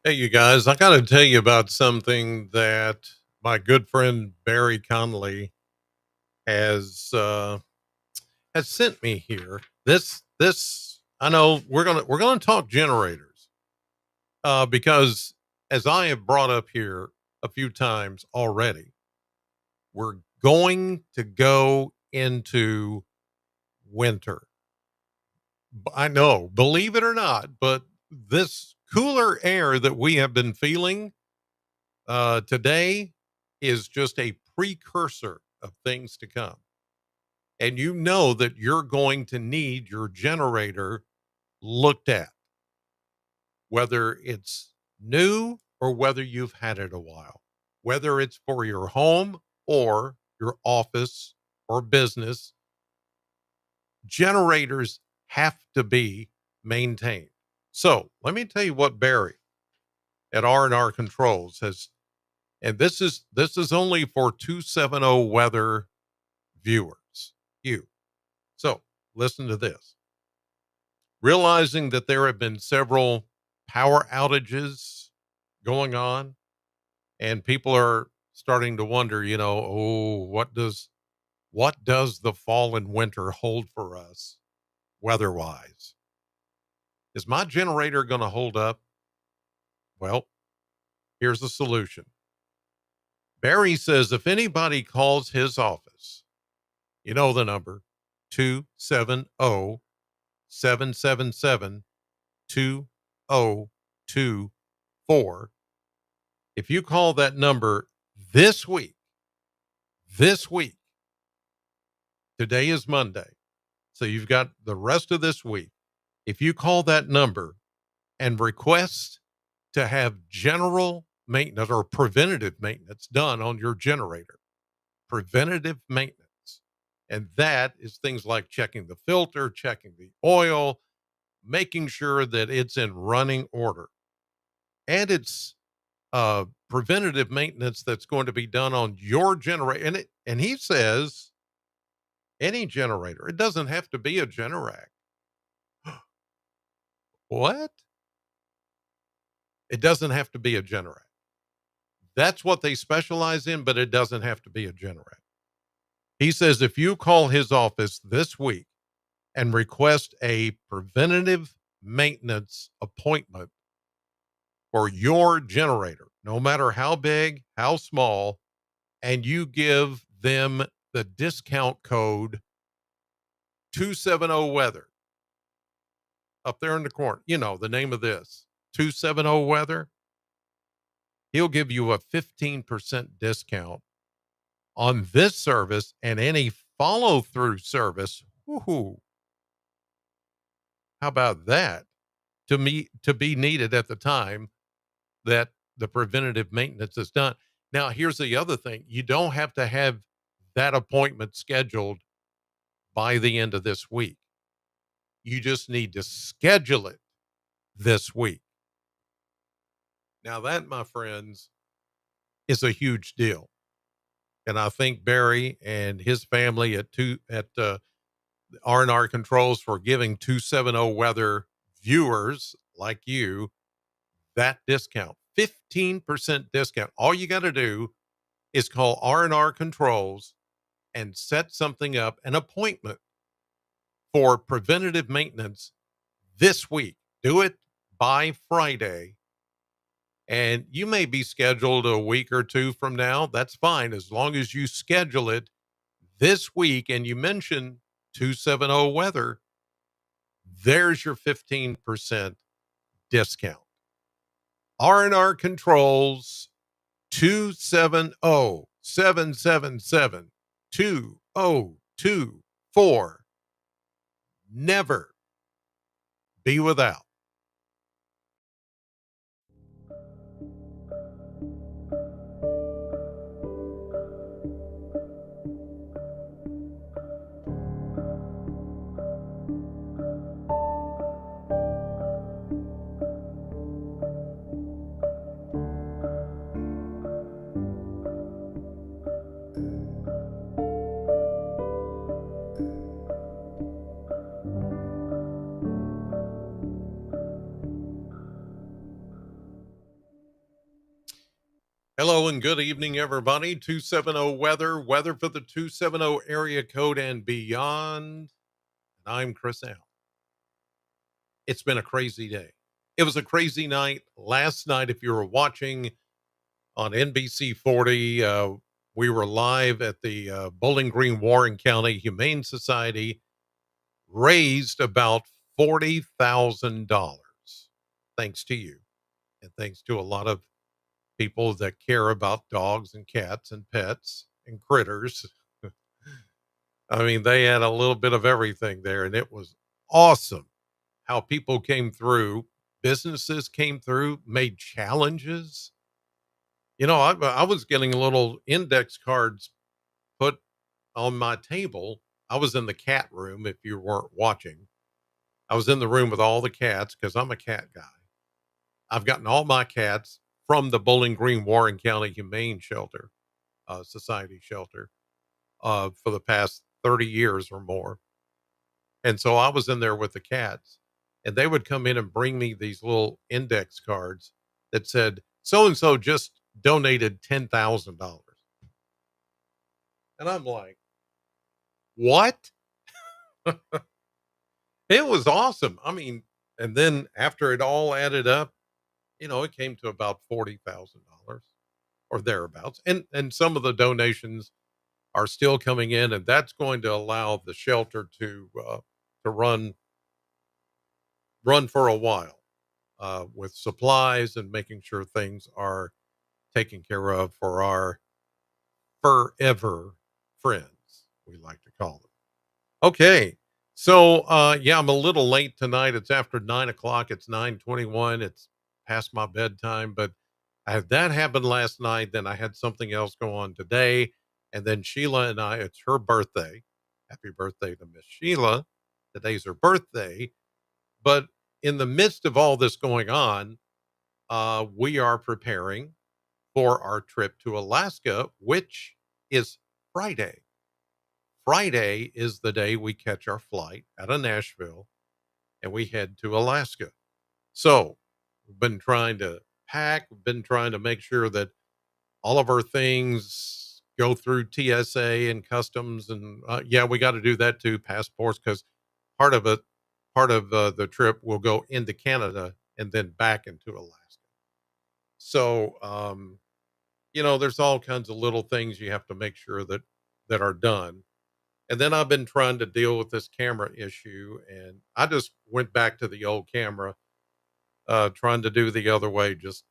Hey, you guys, I got to tell you about something that my good friend Barry Conley has has sent me here. This I know we're gonna talk generators because as I have brought up here a few times already, we're going to go into winter. I know, believe it or not, but this cooler air that we have been feeling today is just a precursor of things to come. And you know that you're going to need your generator looked at, whether it's new or whether you've had it a while, whether it's for your home or your office or business. Generators have to be maintained. So let me tell you what Barry at R&R Controls has, and this is only for 270 weather viewers. You. So listen to this. Realizing that there have been several power outages going on, and people are starting to wonder, oh, what does the fall and winter hold for us weather-wise? Is my generator going to hold up? Well, here's the solution. Barry says if anybody calls his office, you know the number 270 777 2024. If you call that number this week, this week, today is Monday. So you've got the rest of this week. If you call that number and request to have general maintenance or preventative maintenance done on your generator, preventative maintenance. And that is things like checking the filter, checking the oil, making sure that it's in running order. And it's preventative maintenance that's going to be done on your generator. And he says any generator. It doesn't have to be a Generac. What? It doesn't have to be a Generac. That's what they specialize in, but it doesn't have to be a Generac. He says if you call his office this week and request a preventative maintenance appointment for your generator, no matter how big, how small, and you give them the discount code 270 weather up there in the corner, the name of this 270 weather, he'll give you a 15% discount on this service and any follow through service. Woohoo. How about that? To be needed at the time that the preventative maintenance is done. Now, here's the other thing. You don't have to have that appointment scheduled by the end of this week. You just need to schedule it this week. Now, that, my friends, is a huge deal. And I think Barry and his family at R&R Controls for giving 270 weather viewers like you that discount, 15% discount. All you got to do is call R&R Controls and set something up, an appointment for preventative maintenance this week. Do it by Friday. And you may be scheduled a week or two from now. That's fine. As long as you schedule it this week and you mention 270 weather, there's your 15% discount. R&R Controls 270 777 2024. Never be without. Hello and good evening, everybody. 270 weather for the 270 area code and beyond. And I'm Chris Al. It's been a crazy day. It was a crazy night last night. If you were watching on NBC 40, we were live at the Bowling Green, Warren County Humane Society, raised about $40,000. Thanks to you. And thanks to a lot of people that care about dogs and cats and pets and critters. I mean, they had a little bit of everything there, and it was awesome how people came through. Businesses came through, made challenges. I was getting little index cards put on my table. I was in the cat room, if you weren't watching. I was in the room with all the cats because I'm a cat guy. I've gotten all my cats from the Bowling Green, Warren County Humane Shelter, Society Shelter, for the past 30 years or more. And so I was in there with the cats, and they would come in and bring me these little index cards that said, so and so just donated $10,000. And I'm like, what? It was awesome. I mean, and then after it all added up, it came to about $40,000 or thereabouts. And some of the donations are still coming in, and that's going to allow the shelter to run for a while, with supplies and making sure things are taken care of for our forever friends, we like to call them. Okay. So yeah, I'm a little late tonight. It's after 9 o'clock. It's 9:21. It's past my bedtime, but I had that happen last night. Then I had something else go on today. And then Sheila and I, it's her birthday. Happy birthday to Miss Sheila. Today's her birthday. But in the midst of all this going on, we are preparing for our trip to Alaska, which is Friday. Friday is the day we catch our flight out of Nashville and we head to Alaska. So we've been trying to pack, we've been trying to make sure that all of our things go through TSA and customs. And yeah, we got to do that too, passports, because part of it, part of the trip will go into Canada and then back into Alaska. So, there's all kinds of little things you have to make sure that are done. And then I've been trying to deal with this camera issue, and I just went back to the old camera, trying to do the other way. Just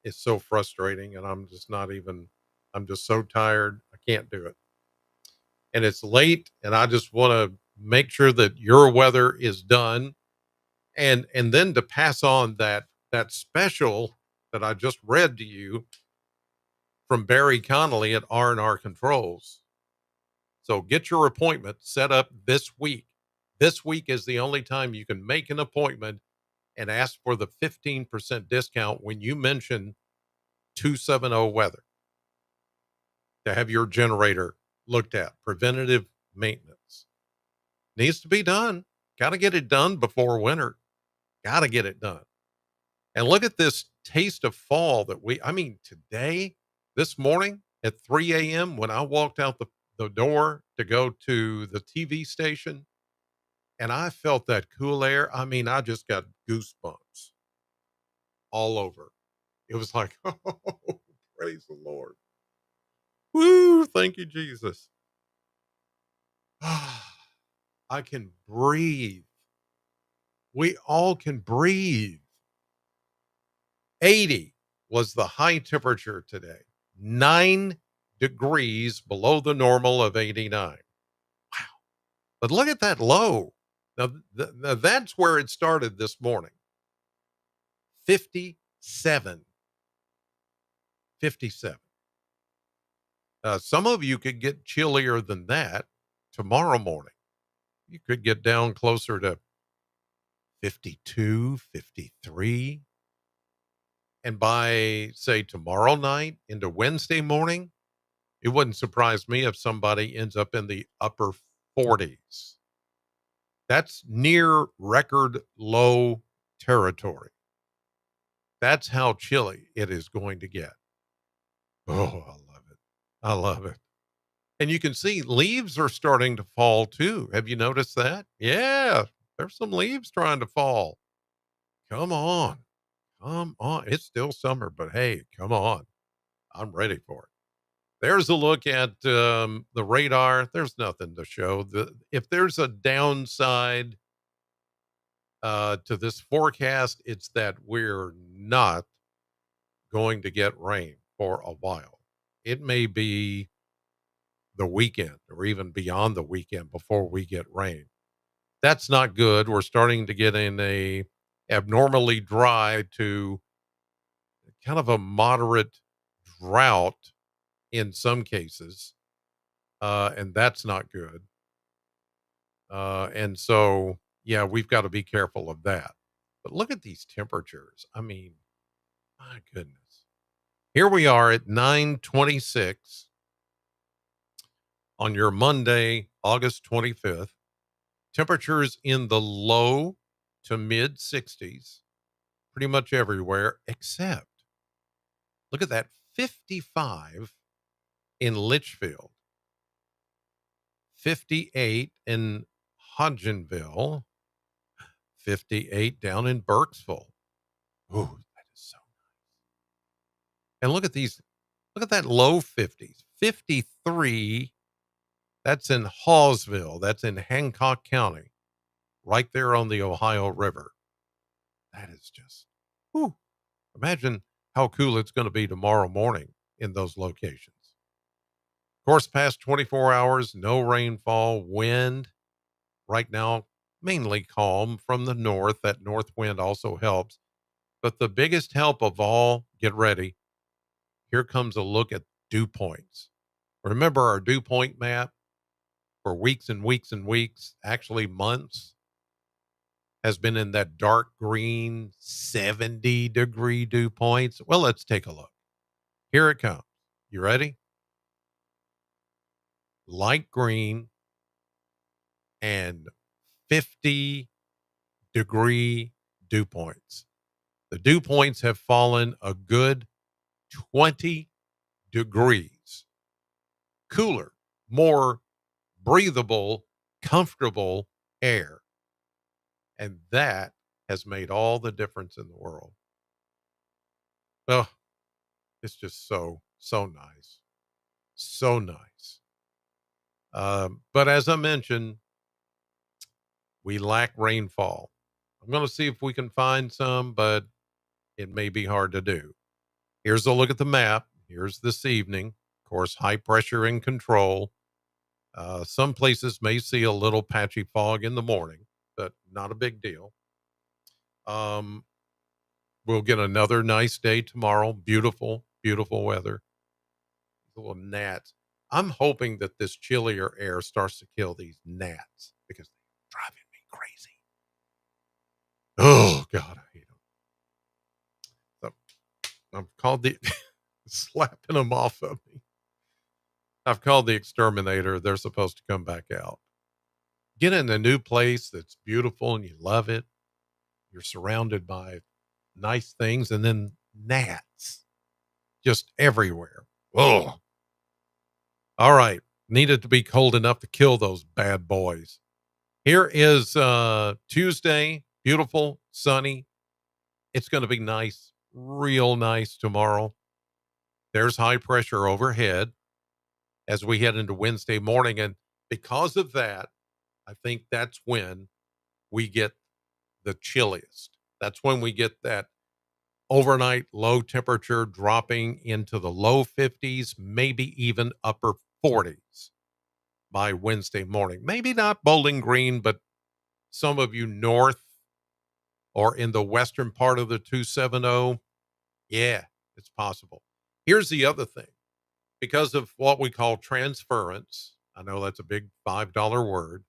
it's so frustrating, and I'm just not even. I'm just so tired. I can't do it, and it's late, and I just want to make sure that your weather is done, and then to pass on that special that I just read to you from Barry Connolly at R&R Controls. So get your appointment set up this week. This week is the only time you can make an appointment and ask for the 15% discount when you mention 270 weather to have your generator looked at. Preventative maintenance needs to be done. Got to get it done before winter. Got to get it done. And look at this taste of fall I mean, today, this morning at 3 a.m., when I walked out the door to go to the TV station, and I felt that cool air. I mean, I just got goosebumps all over. It was like, oh, praise the Lord. Woo, thank you, Jesus. I can breathe. We all can breathe. 80 was the high temperature today, 9 degrees below the normal of 89. Wow. But look at that low. Now that's where it started this morning. 57. 57. Some of you could get chillier than that tomorrow morning. You could get down closer to 52, 53. And by, say, tomorrow night into Wednesday morning, it wouldn't surprise me if somebody ends up in the upper 40s. That's near record low territory. That's how chilly it is going to get. Oh, I love it. I love it. And you can see leaves are starting to fall too. Have you noticed that? Yeah, there's some leaves trying to fall. Come on. Come on. It's still summer, but hey, come on. I'm ready for it. There's a look at the radar. There's nothing to show. If there's a downside to this forecast, it's that we're not going to get rain for a while. It may be the weekend or even beyond the weekend before we get rain. That's not good. We're starting to get in a abnormally dry to kind of a moderate drought in some cases, and that's not good. And so, yeah, we've got to be careful of that. But look at these temperatures. I mean, my goodness. Here we are at 9:26 on your Monday, August 25th. Temperatures in the low to mid 60s, pretty much everywhere, except look at that 55 in Litchfield, 58 in Hodgenville, 58 down in Burkesville. Ooh, that is so. And look at these, look at that low 50s, 53. That's in Hallsville, that's in Hancock County, right there on the Ohio River. That is just, whew. Imagine how cool it's going to be tomorrow morning in those locations. Of course, past 24 hours, no rainfall, wind right now, mainly calm from the north. That north wind also helps. But the biggest help of all, get ready. Here comes a look at dew points. Remember our dew point map for weeks and weeks and weeks, actually months, has been in that dark green 70-degree dew points. Well, let's take a look. Here it comes. You ready? Light green and 50-degree dew points. The dew points have fallen a good 20 degrees cooler, more breathable, comfortable air. And that has made all the difference in the world. Oh, it's just so, so nice. So nice. But as I mentioned, we lack rainfall. I'm going to see if we can find some, but it may be hard to do. Here's a look at the map. Here's this evening. Of course, high pressure in control. Some places may see a little patchy fog in the morning, but not a big deal. Um, we'll get another nice day tomorrow. Beautiful, beautiful weather. Little gnats. I'm hoping that this chillier air starts to kill these gnats because they're driving me crazy. Oh God, I hate them. So I've called the slapping them off of me. I've called the exterminator. They're supposed to come back out. Get in a new place that's beautiful and you love it. You're surrounded by nice things, and then gnats just everywhere. Oh, all right. Needed to be cold enough to kill those bad boys. Here is Tuesday, beautiful, sunny. It's going to be nice, real nice tomorrow. There's high pressure overhead as we head into Wednesday morning. And because of that, I think that's when we get the chilliest. That's when we get that overnight low temperature dropping into the low 50s, maybe even upper 40s by Wednesday morning. Maybe not Bowling Green, but some of you north or in the western part of the 270, yeah, it's possible. Here's the other thing. Because of what we call transference, I know that's a big $5 word,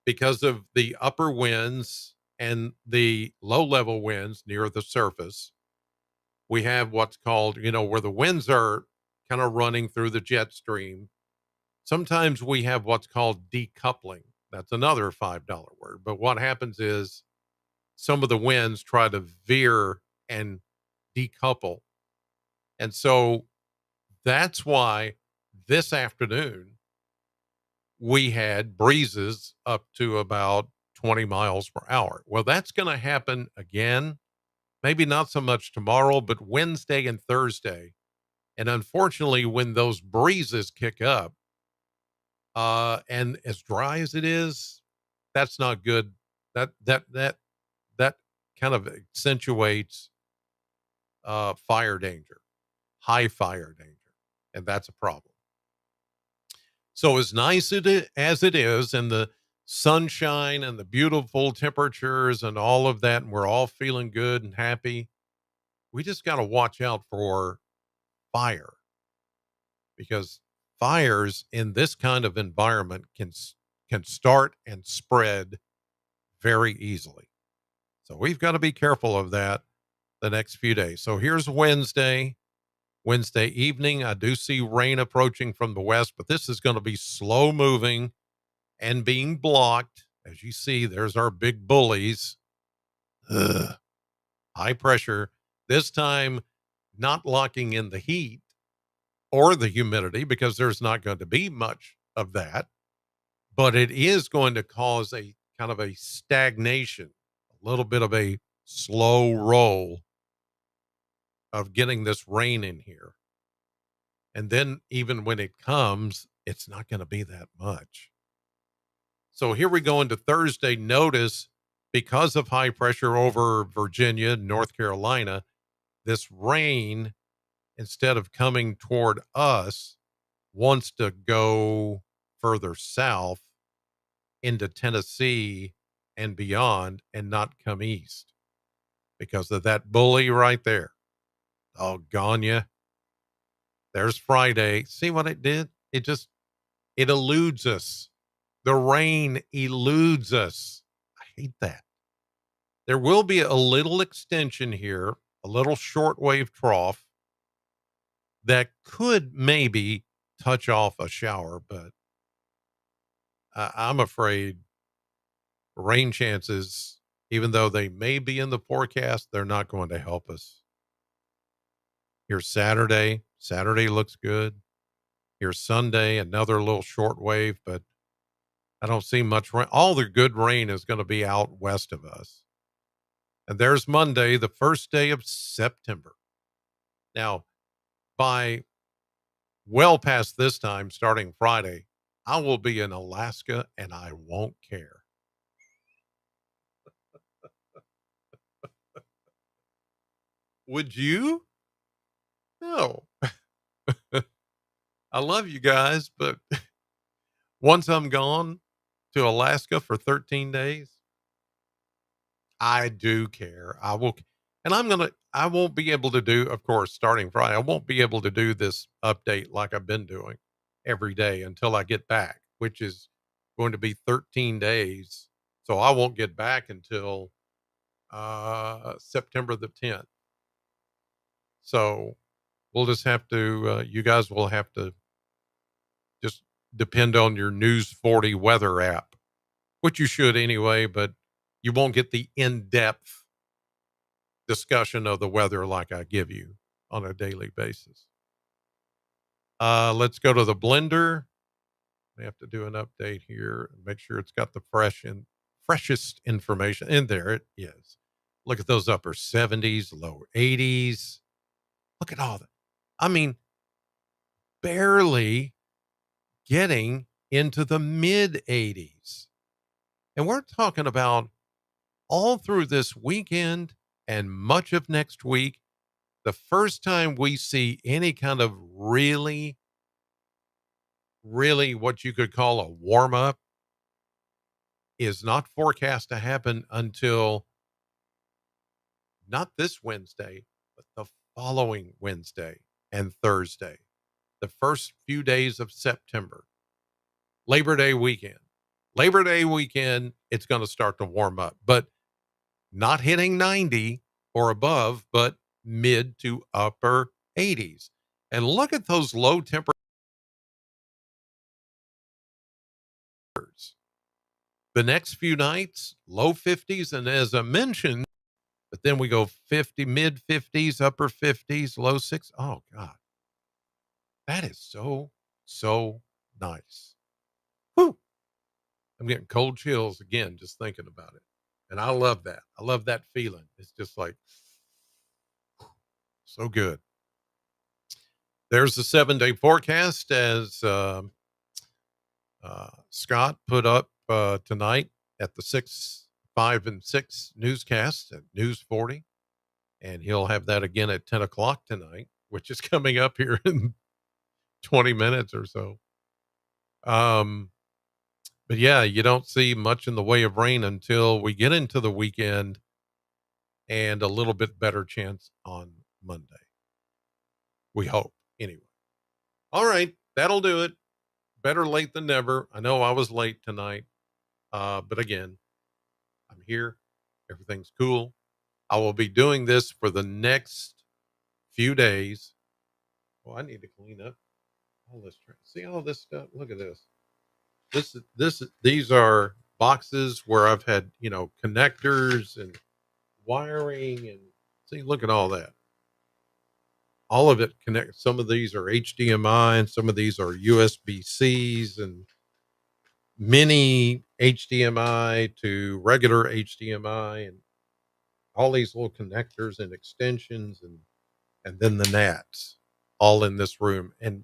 because of the upper winds and the low level winds near the surface, we have what's called, where the winds are kind of running through the jet stream. Sometimes we have what's called decoupling. That's another $5 word. But what happens is some of the winds try to veer and decouple. And so that's why this afternoon we had breezes up to about 20 miles per hour. Well, that's going to happen again. Maybe not so much tomorrow, but Wednesday and Thursday. And unfortunately, when those breezes kick up, and as dry as it is, that's not good. That kind of accentuates fire danger, high fire danger, and that's a problem. So as nice as it is, and the sunshine and the beautiful temperatures and all of that, and we're all feeling good and happy, we just got to watch out for fire, because fires in this kind of environment can start and spread very easily. So we've got to be careful of that the next few days. So here's Wednesday evening. I do see rain approaching from the west, but this is going to be slow moving and being blocked. As you see, there's our big bullies. Ugh. High pressure. This time, not locking in the heat or the humidity, because there's not going to be much of that, but it is going to cause a kind of a stagnation, a little bit of a slow roll of getting this rain in here. And then even when it comes, it's not going to be that much. So here we go into Thursday. Notice, because of high pressure over Virginia, North Carolina, this rain, instead of coming toward us, wants to go further south into Tennessee and beyond, and not come east because of that bully right there. Doggone you. There's Friday. See what it did? It eludes us. The rain eludes us. I hate that. There will be a little extension here, a little shortwave trough that could maybe touch off a shower, but I'm afraid rain chances, even though they may be in the forecast, they're not going to help us. Here's Saturday. Saturday looks good. Here's Sunday, another little short wave, but I don't see much rain. All the good rain is going to be out west of us. And there's Monday, the first day of September. Now, by well past this time, starting Friday, I will be in Alaska and I won't care. Would you? No. I love you guys, but once I'm gone to Alaska for 13 days, I do care. I will, and I won't be able to do, of course, starting Friday, I won't be able to do this update like I've been doing every day until I get back, which is going to be 13 days. So I won't get back until September the 10th. So we'll just have to, you guys will have to just depend on your News 40 weather app, which you should anyway, but you won't get the in-depth discussion of the weather like I give you on a daily basis. Let's go to the blender. We have to do an update here and make sure it's got the freshest information. And there it is. Look at those upper 70s, lower 80s. Look at all that. I mean, barely getting into the mid 80s. And we're talking about all through this weekend and much of next week, the first time we see any kind of really, really what you could call a warm up is not forecast to happen until not this Wednesday, but the following Wednesday and Thursday, the first few days of September, Labor Day weekend. Labor Day weekend, it's going to start to warm up, but not hitting 90 or above, but mid to upper 80s. And look at those low temperatures. The next few nights, low 50s. And as I mentioned, But then we go 50, mid 50s, upper 50s, low six. Oh God, that is so, so nice. Whew. I'm getting cold chills again just thinking about it. And I love that. I love that feeling. It's just like so good. There's the 7-day forecast as Scott put up tonight at the 6, 5, and 6 newscast at News 40. And he'll have that again at 10 o'clock tonight, which is coming up here in 20 minutes or so. Um, but yeah, you don't see much in the way of rain until we get into the weekend and a little bit better chance on Monday. We hope anyway. All right. That'll do it. Better late than never. I know I was late tonight. But again, I'm here. Everything's cool. I will be doing this for the next few days. Oh, I need to clean up all this. See all this stuff. Look at this. These are boxes where I've had, connectors and wiring and see, look at all that. All of it connect. Some of these are HDMI and some of these are USB-Cs and mini HDMI to regular HDMI and all these little connectors and extensions and then the NATs all in this room. And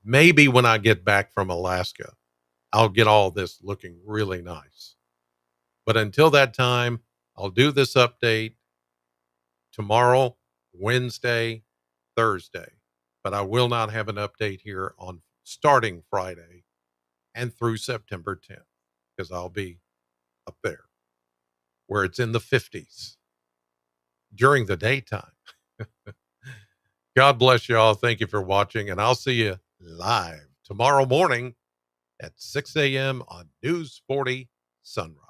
maybe when I get back from Alaska, I'll get all this looking really nice. But until that time, I'll do this update tomorrow, Wednesday, Thursday. But I will not have an update here on starting Friday and through September 10th because I'll be up there where it's in the 50s during the daytime. God bless you all. Thank you for watching, and I'll see you live tomorrow morning at 6 a.m. on News 40 Sunrise.